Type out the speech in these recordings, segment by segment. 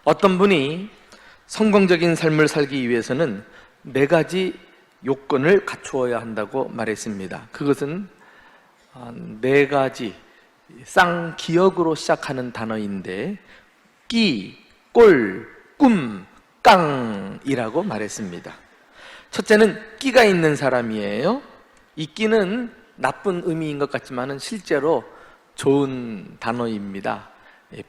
어떤 분이 성공적인 삶을 살기 위해서는 4가지 요건을 갖추어야 한다고 말했습니다. 그것은 4가지 쌍기역으로 시작하는 단어인데 끼, 꼴, 꿈, 깡이라고 말했습니다. 첫째는 끼가 있는 사람이에요. 이 끼는 나쁜 의미인 것 같지만 실제로 좋은 단어입니다.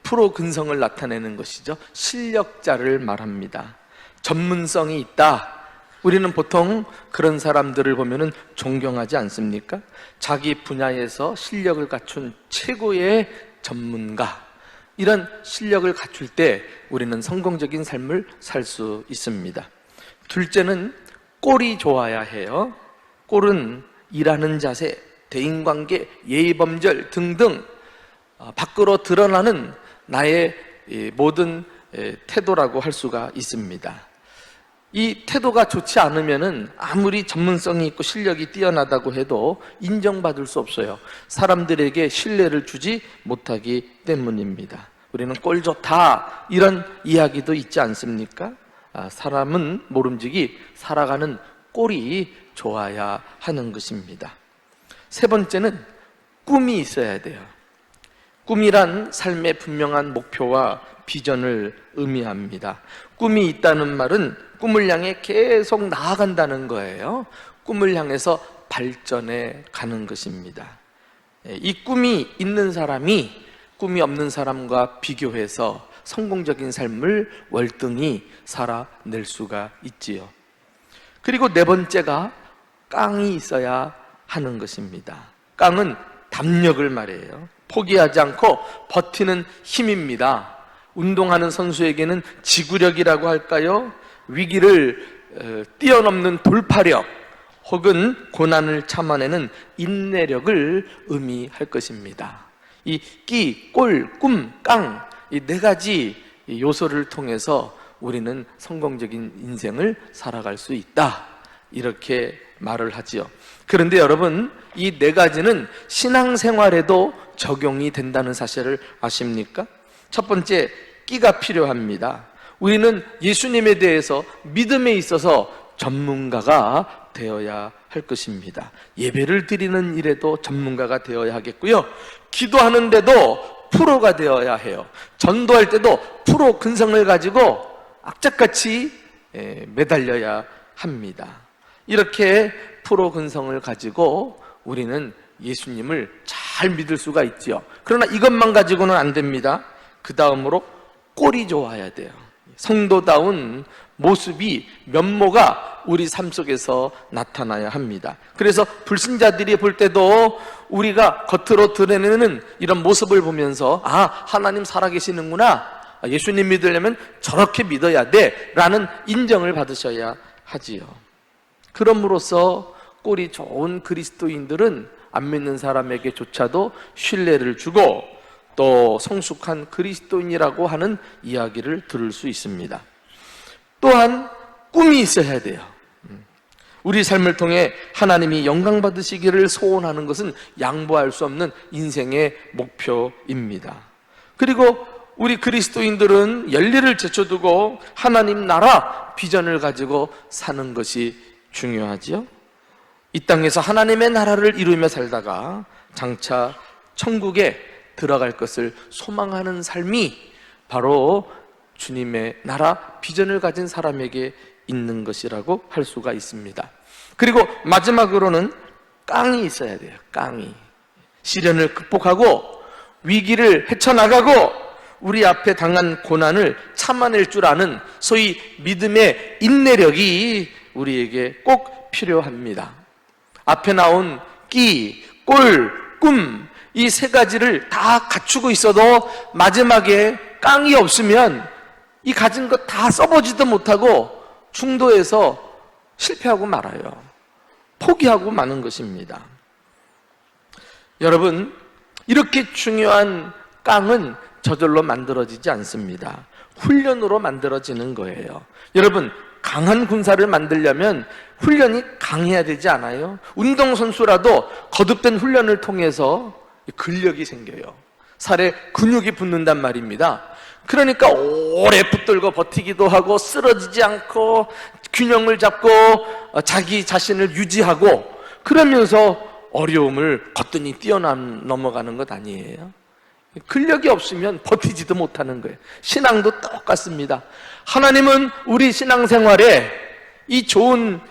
프로 근성을 나타내는 것이죠. 실력자를 말합니다. 전문성이 있다. 우리는 보통 그런 사람들을 보면 존경하지 않습니까? 자기 분야에서 실력을 갖춘 최고의 전문가, 이런 실력을 갖출 때 우리는 성공적인 삶을 살 수 있습니다. 둘째는 꼴이 좋아야 해요. 꼴은 일하는 자세, 대인관계, 예의범절 등등 밖으로 드러나는 나의 모든 태도라고 할 수가 있습니다. 이 태도가 좋지 않으면 아무리 전문성이 있고 실력이 뛰어나다고 해도 인정받을 수 없어요. 사람들에게 신뢰를 주지 못하기 때문입니다. 우리는 꼴 좋다 이런 이야기도 있지 않습니까? 사람은 모름지기 살아가는 꼴이 좋아야 하는 것입니다. 세 번째는 꿈이 있어야 돼요. 꿈이란 삶의 분명한 목표와 비전을 의미합니다. 꿈이 있다는 말은 꿈을 향해 계속 나아간다는 거예요. 꿈을 향해서 발전해 가는 것입니다. 이 꿈이 있는 사람이 꿈이 없는 사람과 비교해서 성공적인 삶을 월등히 살아낼 수가 있지요. 그리고 4번째가 깡이 있어야 하는 것입니다. 깡은 담력을 말해요. 포기하지 않고 버티는 힘입니다. 운동하는 선수에게는 지구력이라고 할까요? 위기를 뛰어넘는 돌파력 혹은 고난을 참아내는 인내력을 의미할 것입니다. 이 끼, 꼴, 꿈, 깡, 이 4가지 요소를 통해서 우리는 성공적인 인생을 살아갈 수 있다, 이렇게 말을 하지요. 그런데 여러분, 이 4가지는 신앙생활에도 적용이 된다는 사실을 아십니까? 첫 번째, 끼가 필요합니다. 우리는 예수님에 대해서 믿음에 있어서 전문가가 되어야 할 것입니다. 예배를 드리는 일에도 전문가가 되어야 하겠고요, 기도하는데도 프로가 되어야 해요. 전도할 때도 프로 근성을 가지고 악착같이 매달려야 합니다. 이렇게 프로 근성을 가지고 우리는 예수님을 잘 믿을 수가 있지요. 그러나 이것만 가지고는 안 됩니다. 그 다음으로 꼴이 좋아야 돼요. 성도다운 모습이, 면모가 우리 삶 속에서 나타나야 합니다. 그래서 불신자들이 볼 때도 우리가 겉으로 드러내는 이런 모습을 보면서 하나님 살아계시는구나, 예수님 믿으려면 저렇게 믿어야 돼 라는 인정을 받으셔야 하지요. 그럼으로써 꼴이 좋은 그리스도인들은 안 믿는 사람에게조차도 신뢰를 주고 또 성숙한 그리스도인이라고 하는 이야기를 들을 수 있습니다. 또한 꿈이 있어야 돼요. 우리 삶을 통해 하나님이 영광 받으시기를 소원하는 것은 양보할 수 없는 인생의 목표입니다. 그리고 우리 그리스도인들은 열리를 제쳐두고 하나님 나라 비전을 가지고 사는 것이 중요하지요. 이 땅에서 하나님의 나라를 이루며 살다가 장차 천국에 들어갈 것을 소망하는 삶이 바로 주님의 나라 비전을 가진 사람에게 있는 것이라고 할 수가 있습니다. 그리고 마지막으로는 깡이 있어야 돼요. 깡이. 시련을 극복하고 위기를 헤쳐나가고 우리 앞에 당한 고난을 참아낼 줄 아는 소위 믿음의 인내력이 우리에게 꼭 필요합니다. 앞에 나온 끼, 꼴, 꿈, 이 3가지를 다 갖추고 있어도 마지막에 깡이 없으면 이 가진 것 다 써보지도 못하고 중도에서 실패하고 말아요. 포기하고 마는 것입니다. 여러분, 이렇게 중요한 깡은 저절로 만들어지지 않습니다. 훈련으로 만들어지는 거예요. 여러분, 강한 군사를 만들려면 훈련이 강해야 되지 않아요? 운동선수라도 거듭된 훈련을 통해서 근력이 생겨요. 살에 근육이 붙는단 말입니다. 그러니까 오래 붙들고 버티기도 하고 쓰러지지 않고 균형을 잡고 자기 자신을 유지하고 그러면서 어려움을 거뜬히 뛰어넘어가는 것 아니에요? 근력이 없으면 버티지도 못하는 거예요. 신앙도 똑같습니다. 하나님은 우리 신앙생활에 이 좋은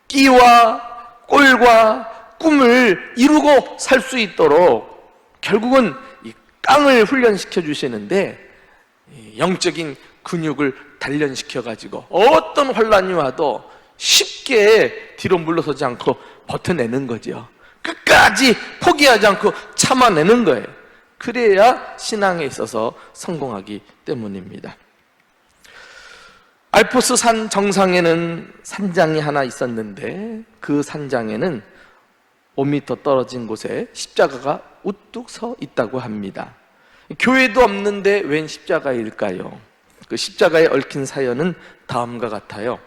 끼와 꼴과 꿈을 이루고 살 수 있도록 결국은 이 깡을 훈련시켜 주시는데 영적인 근육을 단련시켜 가지고 어떤 혼란이 와도 쉽게 뒤로 물러서지 않고 버텨내는 거죠. 끝까지 포기하지 않고 참아내는 거예요. 그래야 신앙에 있어서 성공하기 때문입니다. 알프스 산 정상에는 산장이 하나 있었는데 그 산장에는 5m 떨어진 곳에 십자가가 우뚝 서 있다고 합니다. 교회도 없는데 웬 십자가일까요? 그 십자가에 얽힌 사연은 다음과 같아요.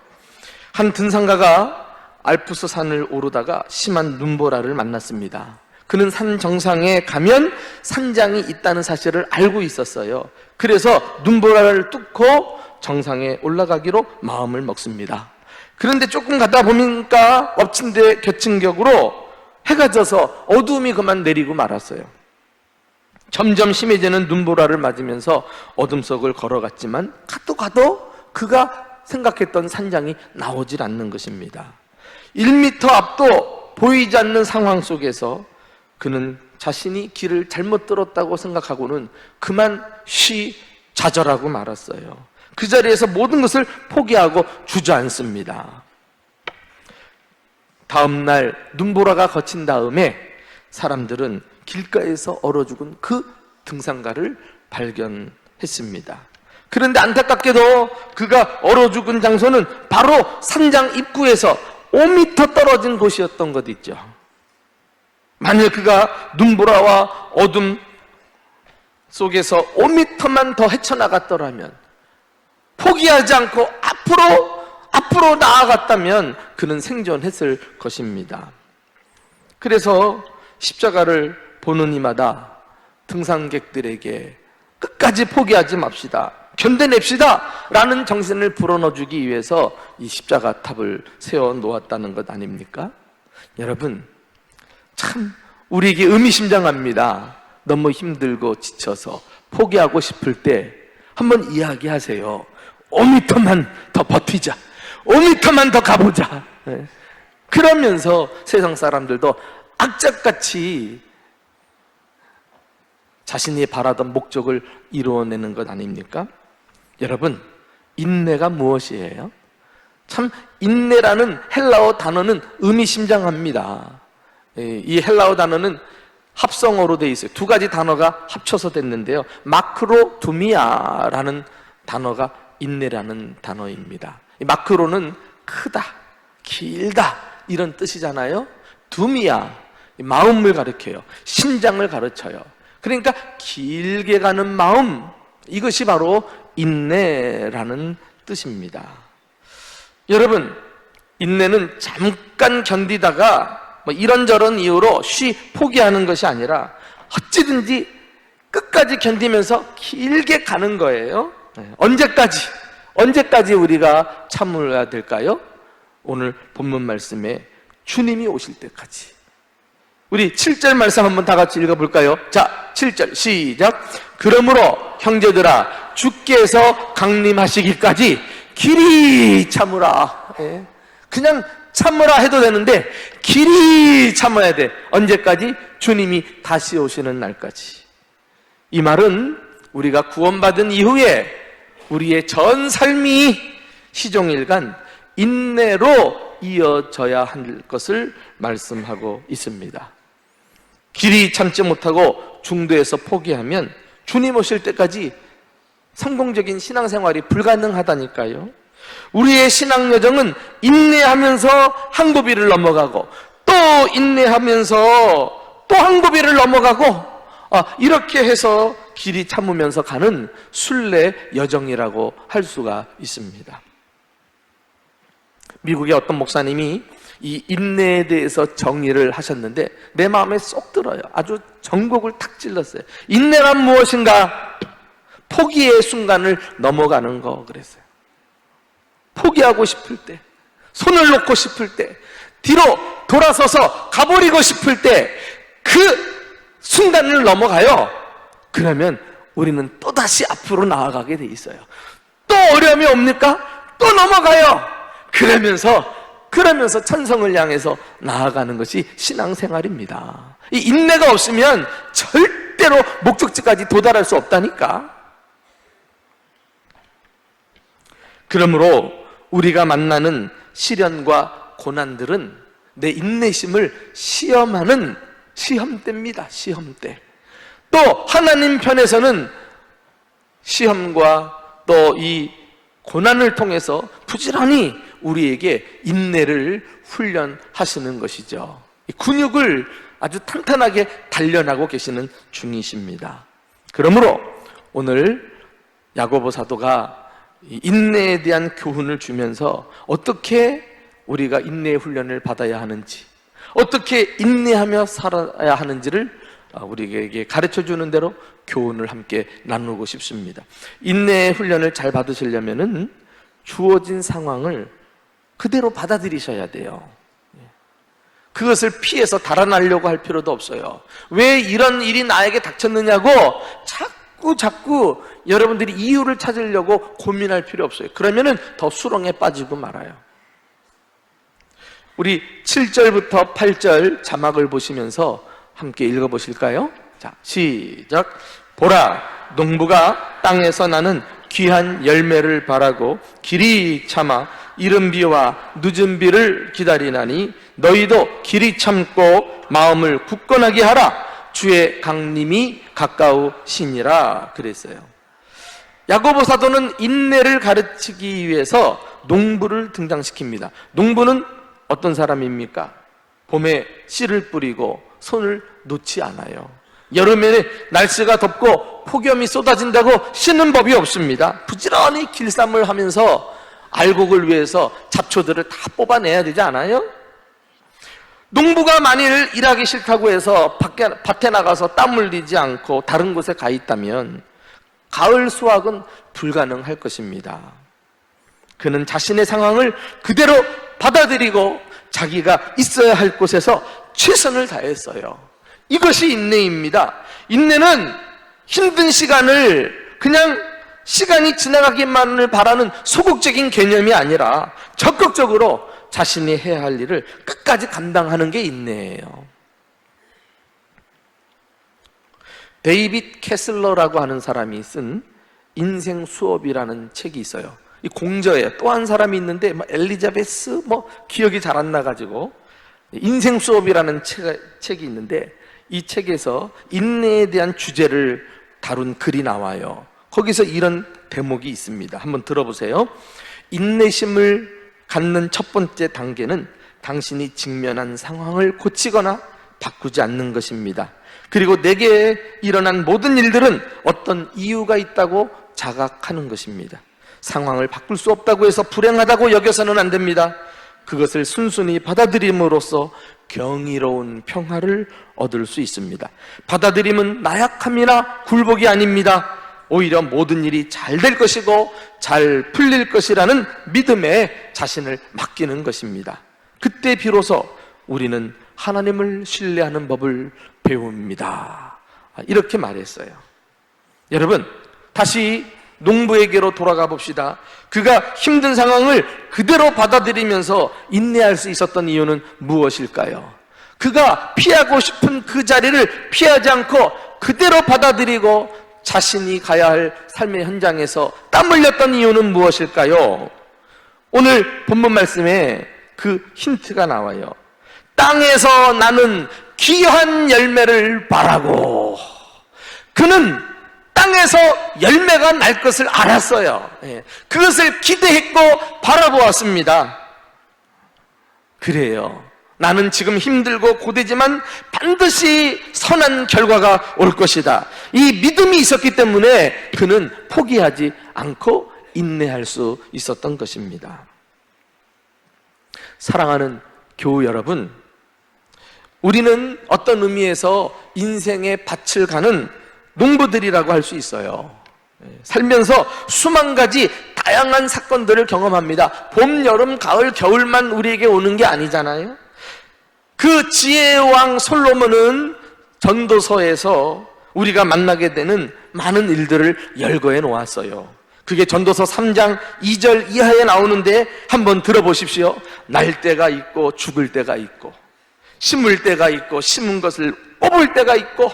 한 등산가가 알프스 산을 오르다가 심한 눈보라를 만났습니다. 그는 산 정상에 가면 산장이 있다는 사실을 알고 있었어요. 그래서 눈보라를 뚫고 정상에 올라가기로 마음을 먹습니다. 그런데 조금 가다 보니까 엎친 데 겹친 격으로 해가 져서 어두움이 그만 내리고 말았어요. 점점 심해지는 눈보라를 맞으면서 어둠 속을 걸어갔지만 가도 그가 생각했던 산장이 나오질 않는 것입니다. 1m 앞도 보이지 않는 상황 속에서 그는 자신이 길을 잘못 들었다고 생각하고는 그만 좌절하고 말았어요. 그 자리에서 모든 것을 포기하고 주저앉습니다. 다음 날 눈보라가 거친 다음에 사람들은 길가에서 얼어 죽은 그 등산가를 발견했습니다. 그런데 안타깝게도 그가 얼어 죽은 장소는 바로 산장 입구에서 5m 떨어진 곳이었던 것 있죠. 만일 그가 눈보라와 어둠 속에서 5m만 더 헤쳐나갔더라면, 포기하지 않고 앞으로 나아갔다면 그는 생존했을 것입니다. 그래서 십자가를 보는 이마다 등산객들에게 끝까지 포기하지 맙시다, 견뎌냅시다 라는 정신을 불어넣어주기 위해서 이 십자가 탑을 세워 놓았다는 것 아닙니까? 여러분, 참 우리에게 의미심장합니다. 너무 힘들고 지쳐서 포기하고 싶을 때 한번 이야기하세요. 5m만 더 버티자, 5m만 더 가보자. 그러면서 세상 사람들도 악착같이 자신이 바라던 목적을 이루어내는 것 아닙니까? 여러분, 인내가 무엇이에요? 참 인내라는 헬라어 단어는 의미심장합니다. 이 헬라어 단어는 합성어로 되어 있어요. 두 가지 단어가 합쳐서 됐는데요, 마크로두미아라는 단어가 인내라는 단어입니다. 마크로는 크다, 길다 이런 뜻이잖아요. 두미아, 마음을 가리켜요. 심장을 가르쳐요. 그러니까 길게 가는 마음, 이것이 바로 인내라는 뜻입니다. 여러분, 인내는 잠깐 견디다가 이런저런 이유로 포기하는 것이 아니라 어찌든지 끝까지 견디면서 길게 가는 거예요. 언제까지 우리가 참아야 될까요? 오늘 본문 말씀에 주님이 오실 때까지. 우리 7절 말씀 한번 다 같이 읽어볼까요? 자, 7절 시작. 그러므로 형제들아, 주께서 강림하시기까지 길이 참으라. 그냥 참으라 해도 되는데 길이 참아야 돼. 언제까지? 주님이 다시 오시는 날까지. 이 말은 우리가 구원받은 이후에 우리의 전 삶이 시종일관 인내로 이어져야 할 것을 말씀하고 있습니다. 길이 참지 못하고 중도에서 포기하면 주님 오실 때까지 성공적인 신앙생활이 불가능하다니까요. 우리의 신앙 여정은 인내하면서 한 고비를 넘어가고 또 인내하면서 또 한 고비를 넘어가고, 이렇게 해서 길이 참으면서 가는 순례 여정이라고 할 수가 있습니다. 미국의 어떤 목사님이 이 인내에 대해서 정의를 하셨는데 내 마음에 쏙 들어요. 아주 전곡을 탁 찔렀어요. 인내란 무엇인가? 포기의 순간을 넘어가는 거 그랬어요. 포기하고 싶을 때, 손을 놓고 싶을 때, 뒤로 돌아서서 가버리고 싶을 때 그 순간을 넘어가요. 그러면 우리는 또다시 앞으로 나아가게 돼 있어요. 또 어려움이 옵니까? 또 넘어가요. 그러면서 천성을 향해서 나아가는 것이 신앙생활입니다. 이 인내가 없으면 절대로 목적지까지 도달할 수 없다니까. 그러므로 우리가 만나는 시련과 고난들은 내 인내심을 시험하는 시험대입니다. 시험대. 또 하나님 편에서는 시험과 또 이 고난을 통해서 부지런히 우리에게 인내를 훈련하시는 것이죠. 이 근육을 아주 탄탄하게 단련하고 계시는 중이십니다. 그러므로 오늘 야고보 사도가 인내에 대한 교훈을 주면서 어떻게 우리가 인내의 훈련을 받아야 하는지, 어떻게 인내하며 살아야 하는지를 우리에게 가르쳐주는 대로 교훈을 함께 나누고 싶습니다. 인내의 훈련을 잘 받으시려면 주어진 상황을 그대로 받아들이셔야 돼요. 그것을 피해서 달아나려고 할 필요도 없어요. 왜 이런 일이 나에게 닥쳤느냐고 자꾸 여러분들이 이유를 찾으려고 고민할 필요 없어요. 그러면은 더 수렁에 빠지고 말아요. 우리 7절부터 8절 자막을 보시면서 함께 읽어보실까요? 자, 시작. 보라, 농부가 땅에서 나는 귀한 열매를 바라고 길이 참아 이른 비와 늦은 비를 기다리나니 너희도 길이 참고 마음을 굳건하게 하라. 주의 강림이 가까우시니라 그랬어요. 야고보 사도는 인내를 가르치기 위해서 농부를 등장시킵니다. 농부는 어떤 사람입니까? 봄에 씨를 뿌리고 손을 놓지 않아요. 여름에는 날씨가 덥고 폭염이 쏟아진다고 쉬는 법이 없습니다. 부지런히 길쌈을 하면서 알곡을 위해서 잡초들을 다 뽑아내야 되지 않아요? 농부가 만일 일하기 싫다고 해서 밭에 나가서 땀 흘리지 않고 다른 곳에 가 있다면 가을 수확은 불가능할 것입니다. 그는 자신의 상황을 그대로 받아들이고 자기가 있어야 할 곳에서 최선을 다했어요. 이것이 인내입니다. 인내는 힘든 시간을 그냥 시간이 지나가기만을 바라는 소극적인 개념이 아니라 적극적으로 자신이 해야 할 일을 끝까지 감당하는 게 인내예요. 데이빗 캐슬러라고 하는 사람이 쓴 인생 수업이라는 책이 있어요. 이 공저예요. 또 한 사람이 있는데 엘리자베스 기억이 잘 안 나가지고 인생 수업이라는 책이 있는데 이 책에서 인내에 대한 주제를 다룬 글이 나와요. 거기서 이런 대목이 있습니다. 한번 들어보세요. 인내심을 갖는 첫 번째 단계는 당신이 직면한 상황을 고치거나 바꾸지 않는 것입니다. 그리고 내게 일어난 모든 일들은 어떤 이유가 있다고 자각하는 것입니다. 상황을 바꿀 수 없다고 해서 불행하다고 여겨서는 안 됩니다. 그것을 순순히 받아들임으로써 경이로운 평화를 얻을 수 있습니다. 받아들임은 나약함이나 굴복이 아닙니다. 오히려 모든 일이 잘 될 것이고 잘 풀릴 것이라는 믿음에 자신을 맡기는 것입니다. 그때 비로소 우리는 하나님을 신뢰하는 법을 배웁니다. 이렇게 말했어요. 여러분, 다시 농부에게로 돌아가 봅시다. 그가 힘든 상황을 그대로 받아들이면서 인내할 수 있었던 이유는 무엇일까요? 그가 피하고 싶은 그 자리를 피하지 않고 그대로 받아들이고 자신이 가야 할 삶의 현장에서 땀 흘렸던 이유는 무엇일까요? 오늘 본문 말씀에 그 힌트가 나와요. 땅에서 나는 귀한 열매를 바라고. 그는 땅에서 열매가 날 것을 알았어요. 그것을 기대했고 바라보았습니다. 그래요. 나는 지금 힘들고 고되지만 반드시 선한 결과가 올 것이다. 이 믿음이 있었기 때문에 그는 포기하지 않고 인내할 수 있었던 것입니다. 사랑하는 교우 여러분, 우리는 어떤 의미에서 인생의 밭을 가는 농부들이라고 할 수 있어요. 살면서 수만 가지 다양한 사건들을 경험합니다. 봄, 여름, 가을, 겨울만 우리에게 오는 게 아니잖아요. 그 지혜의 왕 솔로몬은 전도서에서 우리가 만나게 되는 많은 일들을 열거해 놓았어요. 그게 전도서 3장 2절 이하에 나오는데 한번 들어보십시오. 날 때가 있고 죽을 때가 있고, 심을 때가 있고 심은 것을 뽑을 때가 있고,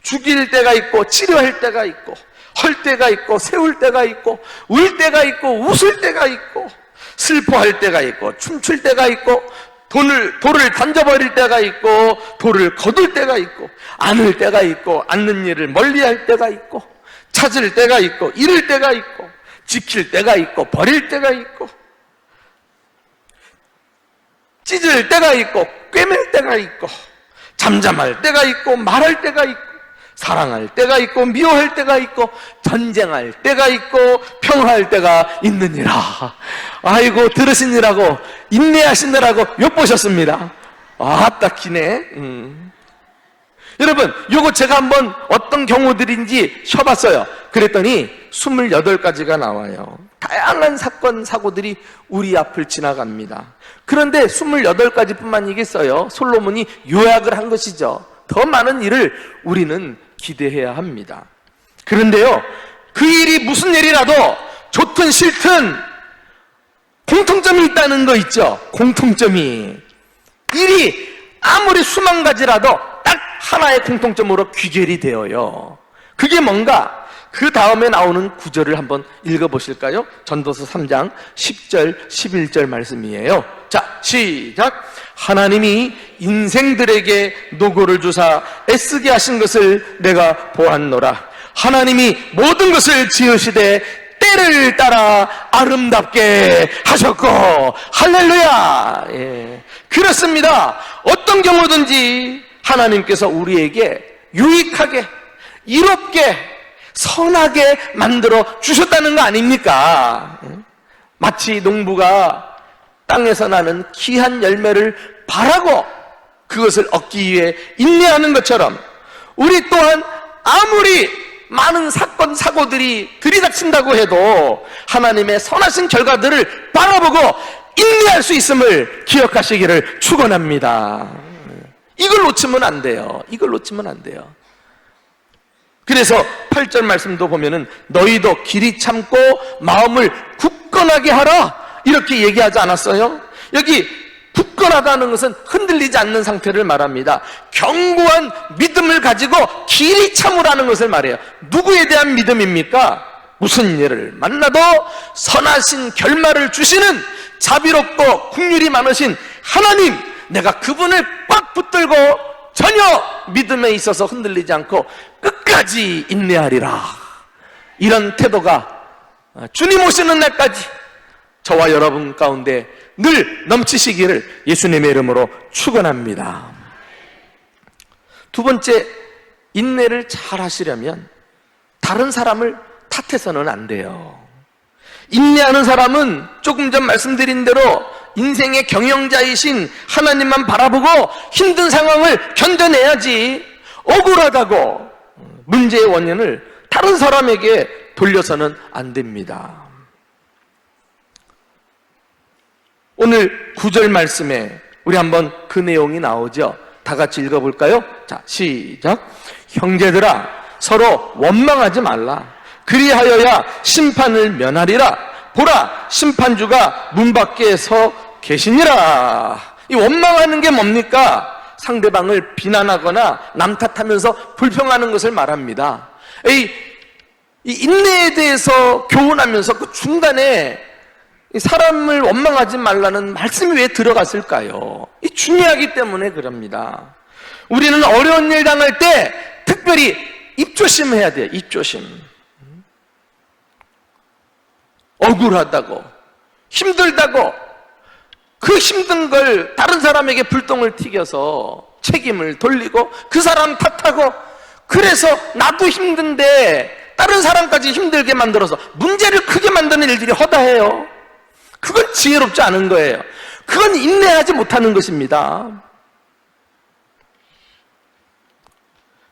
죽일 때가 있고 치료할 때가 있고, 헐 때가 있고 세울 때가 있고, 울 때가 있고 웃을 때가 있고, 슬퍼할 때가 있고 춤출 때가 있고, 돌을 던져버릴 때가 있고 돌을 거둘 때가 있고, 안을 때가 있고 안는 일을 멀리할 때가 있고, 찾을 때가 있고 잃을 때가 있고, 지킬 때가 있고 버릴 때가 있고, 찢을 때가 있고 꿰맬 때가 있고, 잠잠할 때가 있고 말할 때가 있고, 사랑할 때가 있고 미워할 때가 있고, 전쟁할 때가 있고 평화할 때가 있느니라. 아이고, 들으시느라고 인내하시느라고 엿보셨습니다. 딱 기네. 여러분, 요거 제가 한번 어떤 경우들인지 쉬어봤어요. 그랬더니 28가지가 나와요. 다양한 사건, 사고들이 우리 앞을 지나갑니다. 그런데 28가지뿐만이겠어요. 솔로몬이 요약을 한 것이죠. 더 많은 일을 우리는 기대해야 합니다. 그런데요, 그 일이 무슨 일이라도 좋든 싫든 공통점이 있다는 거 있죠. 공통점이. 일이 아무리 수만 가지라도 딱 하나의 공통점으로 귀결이 되어요. 그게 뭔가? 그 다음에 나오는 구절을 한번 읽어보실까요? 전도서 3장 10절 11절 말씀이에요. 자, 시작. 하나님이 인생들에게 노고를 주사 애쓰게 하신 것을 내가 보았노라. 하나님이 모든 것을 지으시되 때를 따라 아름답게 하셨고, 할렐루야. 그렇습니다. 어떤 경우든지 하나님께서 우리에게 유익하게, 이롭게, 선하게 만들어 주셨다는 거 아닙니까? 마치 농부가 땅에서 나는 귀한 열매를 바라고 그것을 얻기 위해 인내하는 것처럼, 우리 또한 아무리 많은 사건, 사고들이 들이닥친다고 해도 하나님의 선하신 결과들을 바라보고 인내할 수 있음을 기억하시기를 축원합니다. 이걸 놓치면 안 돼요. 이걸 놓치면 안 돼요. 그래서 8절 말씀도 보면은 너희도 길이 참고 마음을 굳건하게 하라, 이렇게 얘기하지 않았어요? 여기 굳건하다는 것은 흔들리지 않는 상태를 말합니다. 견고한 믿음을 가지고 길이 참으라는 것을 말해요. 누구에 대한 믿음입니까? 무슨 일을 만나도 선하신 결말을 주시는 자비롭고 긍휼이 많으신 하나님, 내가 그분을 꽉 붙들고 전혀 믿음에 있어서 흔들리지 않고 끝까지 인내하리라. 이런 태도가 주님 오시는 날까지 저와 여러분 가운데 늘 넘치시기를 예수님의 이름으로 축원합니다. 두 번째, 인내를 잘 하시려면 다른 사람을 탓해서는 안 돼요. 인내하는 사람은 조금 전 말씀드린 대로 인생의 경영자이신 하나님만 바라보고 힘든 상황을 견뎌내야지, 억울하다고 문제의 원인을 다른 사람에게 돌려서는 안 됩니다. 오늘 9절 말씀에 우리 한번 그 내용이 나오죠. 다 같이 읽어볼까요? 자, 시작. 형제들아, 서로 원망하지 말라. 그리하여야 심판을 면하리라. 보라, 심판주가 문 밖에 서 계시니라. 이 원망하는 게 뭡니까? 상대방을 비난하거나 남 탓하면서 불평하는 것을 말합니다. 이 인내에 대해서 교훈하면서 그 중간에 사람을 원망하지 말라는 말씀이 왜 들어갔을까요? 이 중요하기 때문에 그럽니다. 우리는 어려운 일 당할 때 특별히 입조심해야 돼요. 입조심. 억울하다고, 힘들다고, 그 힘든 걸 다른 사람에게 불똥을 튀겨서 책임을 돌리고 그 사람 탓하고, 그래서 나도 힘든데 다른 사람까지 힘들게 만들어서 문제를 크게 만드는 일들이 허다해요. 그건 지혜롭지 않은 거예요. 그건 인내하지 못하는 것입니다.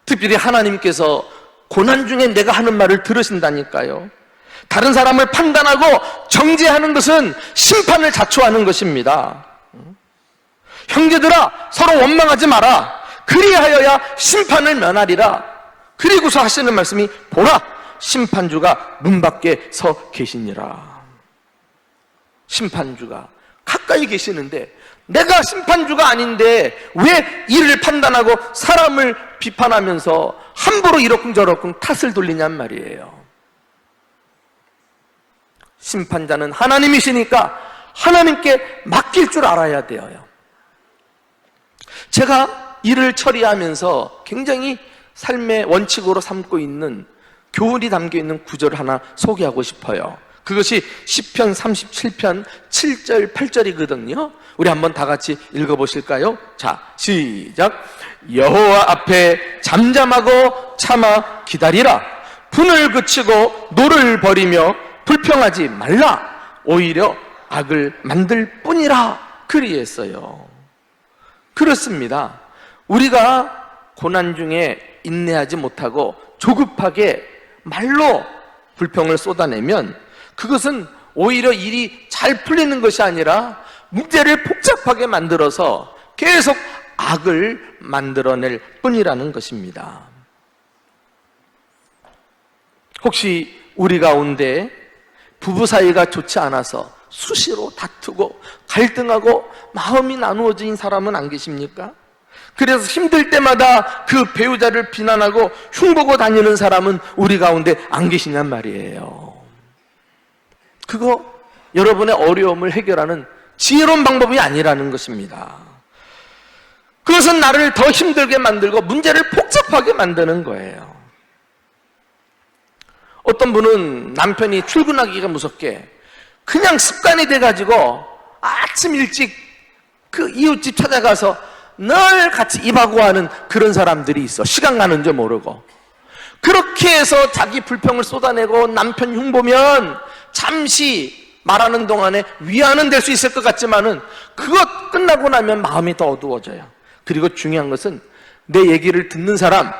특별히 하나님께서 고난 중에 내가 하는 말을 들으신다니까요. 다른 사람을 판단하고 정죄하는 것은 심판을 자초하는 것입니다. 형제들아, 서로 원망하지 마라. 그리하여야 심판을 면하리라. 그리고서 하시는 말씀이, 보라, 심판주가 문 밖에 서 계시니라. 심판주가 가까이 계시는데 내가 심판주가 아닌데 왜 이를 판단하고 사람을 비판하면서 함부로 이러쿵저러쿵 탓을 돌리냔 말이에요. 심판자는 하나님이시니까 하나님께 맡길 줄 알아야 돼요. 제가 일을 처리하면서 굉장히 삶의 원칙으로 삼고 있는 교훈이 담겨있는 구절을 하나 소개하고 싶어요. 그것이 시편 37편 7절 8절이거든요 우리 한번 다 같이 읽어보실까요? 자, 시작. 여호와 앞에 잠잠하고 참아 기다리라. 분을 그치고 노를 버리며 불평하지 말라. 오히려 악을 만들 뿐이라. 그리했어요. 그렇습니다. 우리가 고난 중에 인내하지 못하고 조급하게 말로 불평을 쏟아내면 그것은 오히려 일이 잘 풀리는 것이 아니라 문제를 복잡하게 만들어서 계속 악을 만들어낼 뿐이라는 것입니다. 혹시 우리 가운데 부부 사이가 좋지 않아서 수시로 다투고 갈등하고 마음이 나누어진 사람은 안 계십니까? 그래서 힘들 때마다 그 배우자를 비난하고 흉보고 다니는 사람은 우리 가운데 안 계시냔 말이에요. 그거 여러분의 어려움을 해결하는 지혜로운 방법이 아니라는 것입니다. 그것은 나를 더 힘들게 만들고 문제를 복잡하게 만드는 거예요. 어떤 분은 남편이 출근하기가 무섭게 그냥 습관이 돼가지고 아침 일찍 그 이웃집 찾아가서 늘 같이 입하고 하는 그런 사람들이 있어. 시간 가는 줄 모르고. 그렇게 해서 자기 불평을 쏟아내고 남편 흉보면 잠시 말하는 동안에 위안은 될 수 있을 것 같지만은 그것 끝나고 나면 마음이 더 어두워져요. 그리고 중요한 것은 내 얘기를 듣는 사람,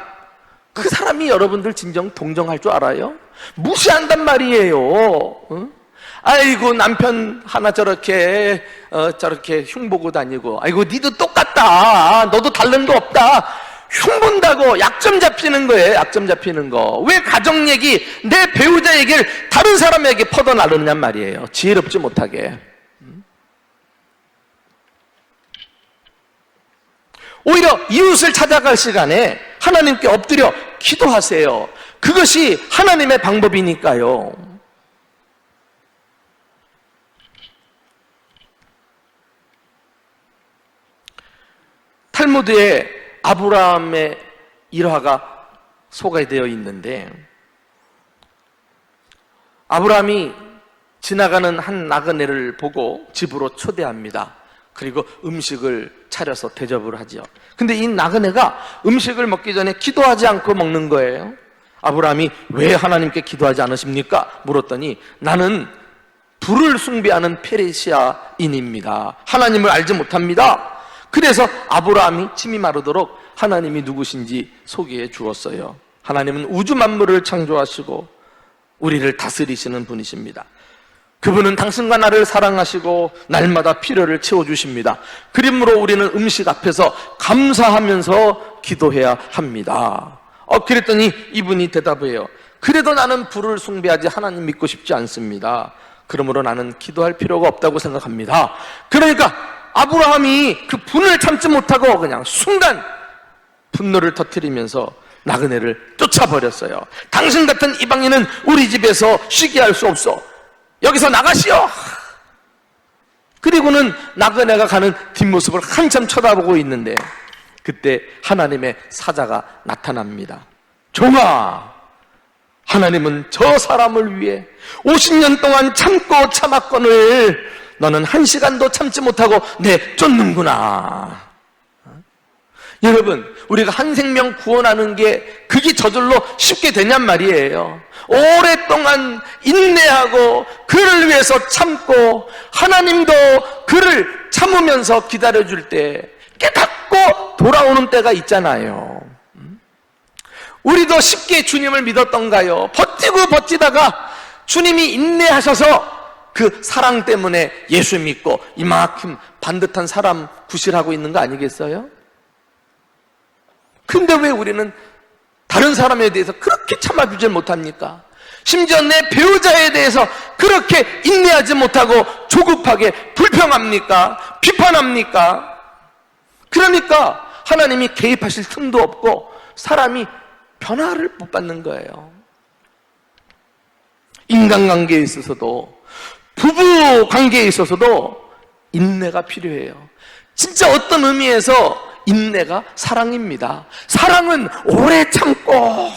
그 사람이 여러분들 진정 동정할 줄 알아요? 무시한단 말이에요. 응? 아이고 남편 하나 저렇게 흉보고 다니고, 아이고 니도 똑같다, 너도 다른 거 없다. 흉본다고 약점 잡히는 거예요. 약점 잡히는 거. 왜 가정 얘기, 내 배우자 얘기를 다른 사람에게 퍼져나르냔 말이에요. 지혜롭지 못하게. 오히려 이웃을 찾아갈 시간에 하나님께 엎드려 기도하세요. 그것이 하나님의 방법이니까요. 탈무드에 아브라함의 일화가 소개되어 있는데, 아브라함이 지나가는 한 나그네를 보고 집으로 초대합니다. 그리고 음식을 차려서 대접을 하죠. 근데 이 나그네가 음식을 먹기 전에 기도하지 않고 먹는 거예요. 아브라함이 왜 하나님께 기도하지 않으십니까? 물었더니 나는 불을 숭배하는 페르시아인입니다. 하나님을 알지 못합니다. 그래서 아브라함이 침이 마르도록 하나님이 누구신지 소개해 주었어요. 하나님은 우주 만물을 창조하시고 우리를 다스리시는 분이십니다. 그분은 당신과 나를 사랑하시고 날마다 필요를 채워주십니다. 그러므로 우리는 음식 앞에서 감사하면서 기도해야 합니다. 그랬더니 이분이 대답해요. 그래도 나는 불을 숭배하지 하나님 믿고 싶지 않습니다. 그러므로 나는 기도할 필요가 없다고 생각합니다. 그러니까 아브라함이 그 분을 참지 못하고 그냥 순간 분노를 터뜨리면서 나그네를 쫓아버렸어요. 당신 같은 이방인은 우리 집에서 쉬게 할 수 없어. 여기서 나가시오. 그리고는 나그네가 가는 뒷모습을 한참 쳐다보고 있는데 그때 하나님의 사자가 나타납니다. 종아, 하나님은 저 사람을 위해 50년 동안 참고 참았거늘 너는 1시간도 참지 못하고 내쫓는구나. 여러분, 우리가 한 생명 구원하는 게 그게 저절로 쉽게 되냔 말이에요. 오랫동안 인내하고 그를 위해서 참고 하나님도 그를 참으면서 기다려줄 때 깨닫고 돌아오는 때가 있잖아요. 우리도 쉽게 주님을 믿었던가요? 버티다가 주님이 인내하셔서 그 사랑 때문에 예수 믿고 이만큼 반듯한 사람 구실하고 있는 거 아니겠어요? 근데 왜 우리는 다른 사람에 대해서 그렇게 참아주질 못합니까? 심지어 내 배우자에 대해서 그렇게 인내하지 못하고 조급하게 불평합니까? 비판합니까? 그러니까 하나님이 개입하실 틈도 없고 사람이 변화를 못 받는 거예요. 인간관계에 있어서도, 부부 관계에 있어서도 인내가 필요해요. 진짜 어떤 의미에서 인내가 사랑입니다. 사랑은 오래 참고,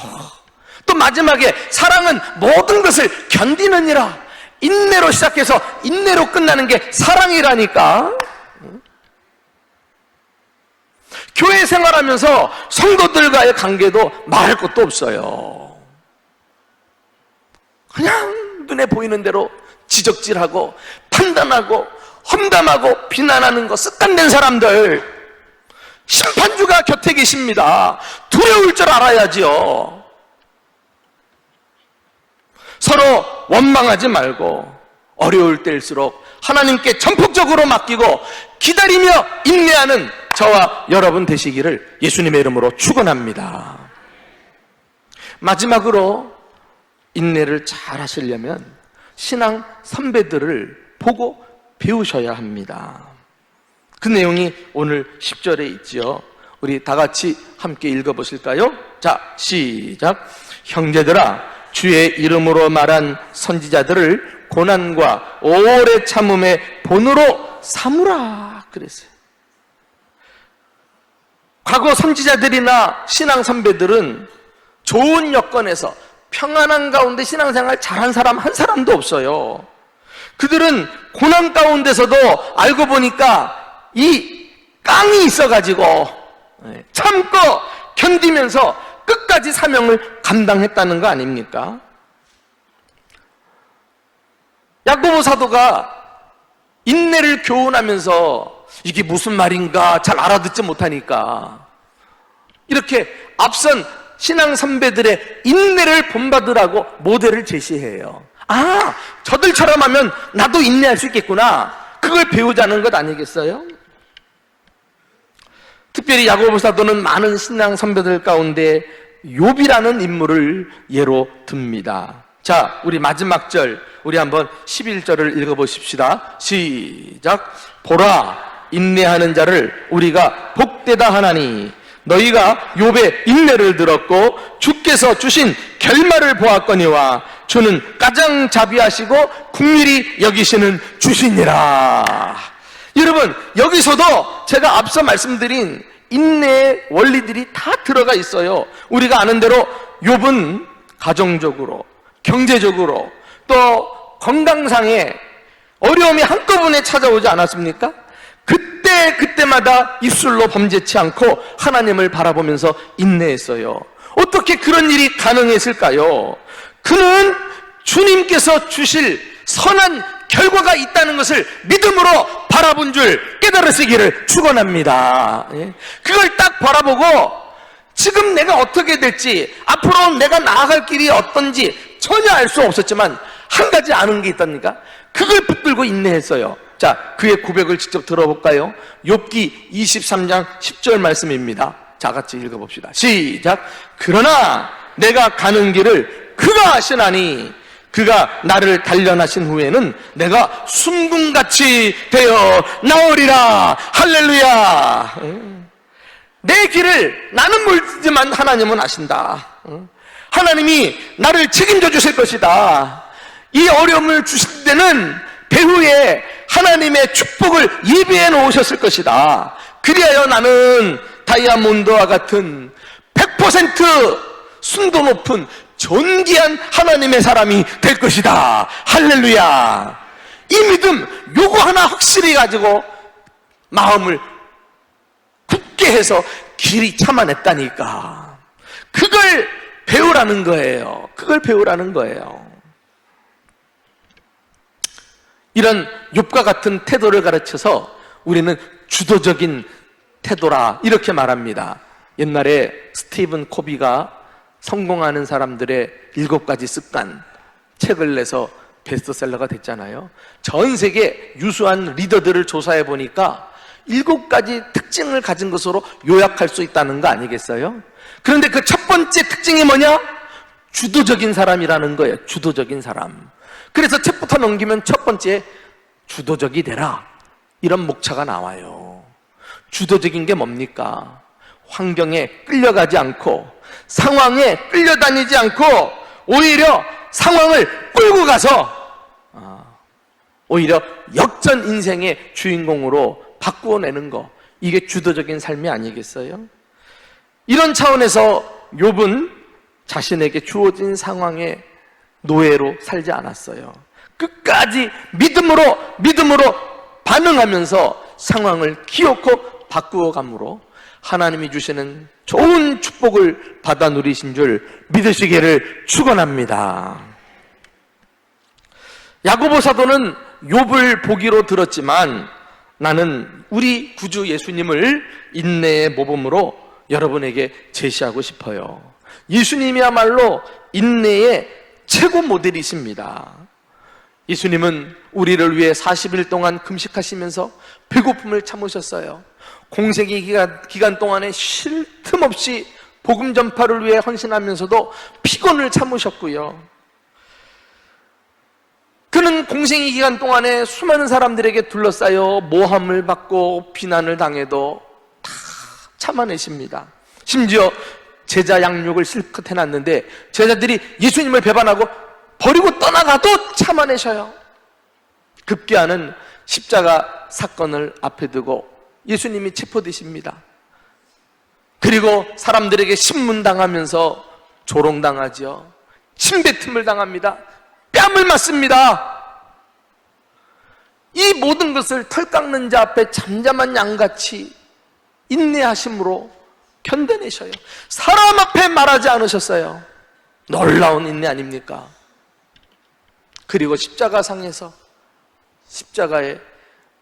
또 마지막에 사랑은 모든 것을 견디느니라. 인내로 시작해서 인내로 끝나는 게 사랑이라니까. 교회 생활하면서 성도들과의 관계도 말할 것도 없어요. 그냥 눈에 보이는 대로 지적질하고 판단하고 험담하고 비난하는 거 습관된 사람들, 심판주가 곁에 계십니다. 두려울 줄 알아야지요. 서로 원망하지 말고 어려울 때일수록 하나님께 전폭적으로 맡기고 기다리며 인내하는 저와 여러분 되시기를 예수님의 이름으로 축원합니다. 마지막으로 인내를 잘 하시려면 신앙 선배들을 보고 배우셔야 합니다. 그 내용이 오늘 10절에 있지요. 우리 다 같이 함께 읽어보실까요? 자, 시작. 형제들아, 주의 이름으로 말한 선지자들을 고난과 오래 참음의 본으로 삼으라 그랬어요. 과거 선지자들이나 신앙 선배들은 좋은 여건에서 평안한 가운데 신앙생활 잘한 사람 한 사람도 없어요. 그들은 고난 가운데서도 알고 보니까 이 깡이 있어가지고 참고 견디면서 끝까지 사명을 감당했다는 거 아닙니까? 야고보 사도가 인내를 교훈하면서 이게 무슨 말인가 잘 알아듣지 못하니까 이렇게 앞선 신앙 선배들의 인내를 본받으라고 모델을 제시해요. 아, 저들처럼 하면 나도 인내할 수 있겠구나. 그걸 배우자는 것 아니겠어요? 특별히 야고보 사도는 많은 신앙 선배들 가운데 욥이라는 인물을 예로 듭니다. 자, 우리 마지막 절, 우리 한번 11절을 읽어보십시다. 시작. 보라, 인내하는 자를 우리가 복되다 하나니 너희가 욥의 인내를 들었고 주께서 주신 결말을 보았거니와 주는 가장 자비하시고 긍휼히 여기시는 주시니라. 여러분, 여기서도 제가 앞서 말씀드린 인내의 원리들이 다 들어가 있어요. 우리가 아는 대로 욥은 가정적으로, 경제적으로, 또 건강상의 어려움이 한꺼번에 찾아오지 않았습니까? 그때마다 입술로 범죄치 않고 하나님을 바라보면서 인내했어요. 어떻게 그런 일이 가능했을까요? 그는 주님께서 주실 선한 결과가 있다는 것을 믿음으로 바라본 줄 깨달으시기를 축원합니다. 그걸 딱 바라보고 지금 내가 어떻게 될지, 앞으로 내가 나아갈 길이 어떤지 전혀 알 수 없었지만 한 가지 아는 게 있답니까? 그걸 붙들고 인내했어요. 자, 그의 고백을 직접 들어볼까요? 욥기 23장 10절 말씀입니다. 자, 같이 읽어봅시다. 시작. 그러나 내가 가는 길을 그가 아시나니 그가 나를 단련하신 후에는 내가 순금같이 되어 나오리라. 할렐루야. 내 길을 나는 모르지만 하나님은 아신다. 하나님이 나를 책임져 주실 것이다. 이 어려움을 주실 때는 배후에 하나님의 축복을 예비해 놓으셨을 것이다. 그리하여 나는 다이아몬드와 같은 100% 순도 높은 존귀한 하나님의 사람이 될 것이다. 할렐루야. 이 믿음 요거 하나 확실히 가지고 마음을 굳게 해서 길이 참아냈다니까. 그걸 배우라는 거예요. 그걸 배우라는 거예요. 이런 욥과 같은 태도를 가르쳐서 우리는 주도적인 태도라 이렇게 말합니다. 옛날에 스티븐 코비가 성공하는 사람들의 7가지 습관 책을 내서 베스트셀러가 됐잖아요. 전 세계 유수한 리더들을 조사해 보니까 7가지 특징을 가진 것으로 요약할 수 있다는 거 아니겠어요? 그런데 그 첫 번째 특징이 뭐냐? 주도적인 사람이라는 거예요. 주도적인 사람. 그래서 책부터 넘기면 첫 번째, 주도적이 되라, 이런 목차가 나와요. 주도적인 게 뭡니까? 환경에 끌려가지 않고 상황에 끌려다니지 않고 오히려 상황을 끌고 가서 오히려 역전 인생의 주인공으로 바꾸어내는 거, 이게 주도적인 삶이 아니겠어요? 이런 차원에서 욥은 자신에게 주어진 상황의 노예로 살지 않았어요. 끝까지 믿음으로 반응하면서 상황을 기어코 바꾸어감으로 하나님이 주시는 좋은 축복을 받아 누리신 줄 믿으시기를 축원합니다. 야고보 사도는 욥을 보기로 들었지만 나는 우리 구주 예수님을 인내의 모범으로 여러분에게 제시하고 싶어요. 예수님이야말로 인내의 최고 모델이십니다. 예수님은 우리를 위해 40일 동안 금식하시면서 배고픔을 참으셨어요. 공생의 기간 동안에 쉴 틈 없이 복음 전파를 위해 헌신하면서도 피곤을 참으셨고요. 그는 공생의 기간 동안에 수많은 사람들에게 둘러싸여 모함을 받고 비난을 당해도 다 참아내십니다. 심지어 제자 양육을 실컷 해놨는데 제자들이 예수님을 배반하고 버리고 떠나가도 참아내셔요. 급기야는 십자가 사건을 앞에 두고 예수님이 체포되십니다. 그리고 사람들에게 신문당하면서 조롱당하죠. 침뱉음을 당합니다. 뺨을 맞습니다. 이 모든 것을 털 깎는 자 앞에 잠잠한 양같이 인내하심으로 견뎌내셔요. 사람 앞에 말하지 않으셨어요. 놀라운 인내 아닙니까? 그리고 십자가상에서 십자가에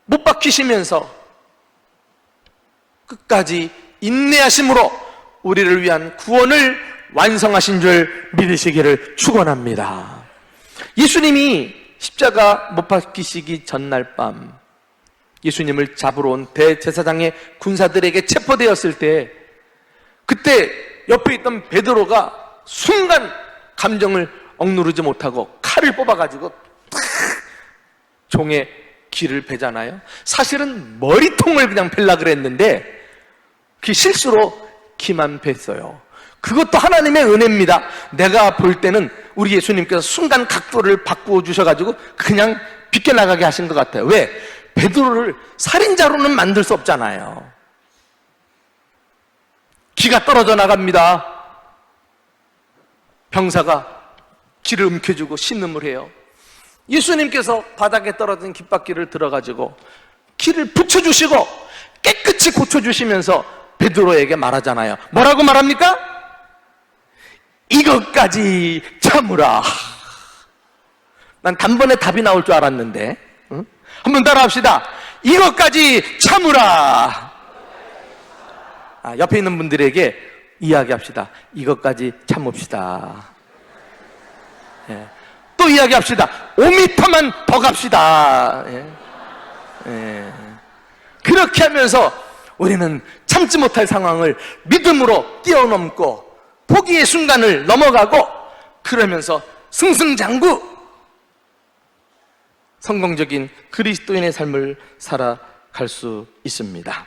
못 박히시면서 끝까지 인내하심으로 우리를 위한 구원을 완성하신 줄 믿으시기를 축원합니다. 예수님이 십자가 못 박히시기 전날 밤 예수님을 잡으러 온 대제사장의 군사들에게 체포되었을 때 그때 옆에 있던 베드로가 순간 감정을 억누르지 못하고 칼을 뽑아가지고 탁 종의 귀를 베잖아요. 사실은 머리통을 그냥 벨라 그랬는데 그 실수로 귀만 뱄어요. 그것도 하나님의 은혜입니다. 내가 볼 때는 우리 예수님께서 순간 각도를 바꾸어 주셔가지고 그냥 비껴나가게 하신 것 같아요. 왜? 베드로를 살인자로는 만들 수 없잖아요. 기가 떨어져 나갑니다. 병사가 귀를 움켜쥐고 신음을 해요. 예수님께서 바닥에 떨어진 깃바퀴를 들어가지고 귀를 붙여주시고 깨끗이 고쳐주시면서 베드로에게 말하잖아요. 뭐라고 말합니까? 이것까지 참으라. 난 단번에 답이 나올 줄 알았는데, 응? 한번 따라합시다. 이것까지 참으라. 옆에 있는 분들에게 이야기합시다. 이것까지 참읍시다. 예. 또 이야기합시다. 5m만 더 갑시다. 예. 예. 그렇게 하면서 우리는 참지 못할 상황을 믿음으로 뛰어넘고 포기의 순간을 넘어가고 그러면서 승승장구 성공적인 그리스도인의 삶을 살아갈 수 있습니다.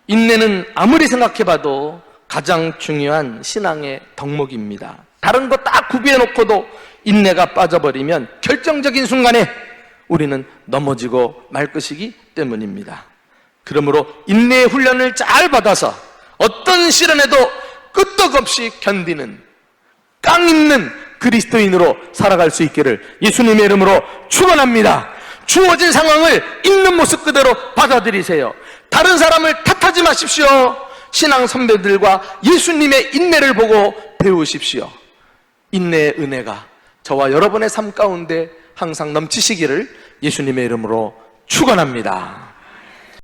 인내는 아무리 생각해봐도 가장 중요한 신앙의 덕목입니다. 다른 거 딱 구비해놓고도 인내가 빠져버리면 결정적인 순간에 우리는 넘어지고 말 것이기 때문입니다. 그러므로 인내의 훈련을 잘 받아서 어떤 시련에도 끄떡없이 견디는 깡 있는 그리스도인으로 살아갈 수 있기를 예수님의 이름으로 축원합니다. 주어진 상황을 있는 모습 그대로 받아들이세요. 다른 사람을 탓하지 마십시오. 신앙 선배들과 예수님의 인내를 보고 배우십시오. 인내의 은혜가 저와 여러분의 삶 가운데 항상 넘치시기를 예수님의 이름으로 축원합니다.